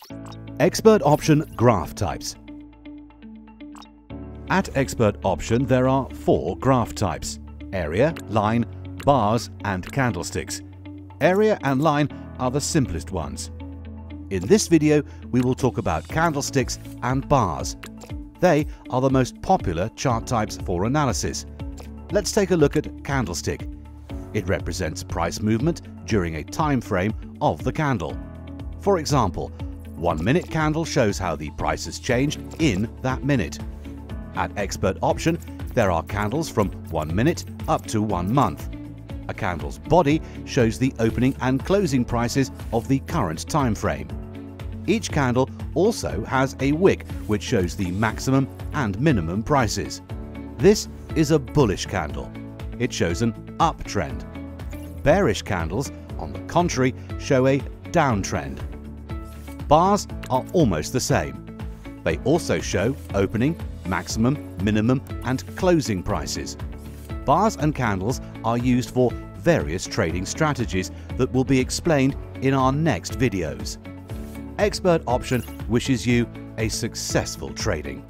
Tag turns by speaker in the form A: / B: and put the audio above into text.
A: ExpertOption graph types. At ExpertOption there are 4 graph types: area, line, bars and candlesticks. Area and line are the simplest ones. In this video we will talk about candlesticks and bars. They are the most popular chart types for analysis. Let's take a look at candlestick. It represents price movement during a time frame of the candle. For example, 1 minute candle shows how the price has changed in that minute. At ExpertOption, there are candles from 1 minute up to 1 month. A candle's body shows the opening and closing prices of the current time frame. Each candle also has a wick which shows the maximum and minimum prices. This is a bullish candle. It shows an uptrend. Bearish candles, on the contrary, show a downtrend. Bars are almost the same. They also show opening, maximum, minimum and closing prices. Bars and candles are used for various trading strategies that will be explained in our next videos. ExpertOption wishes you a successful trading.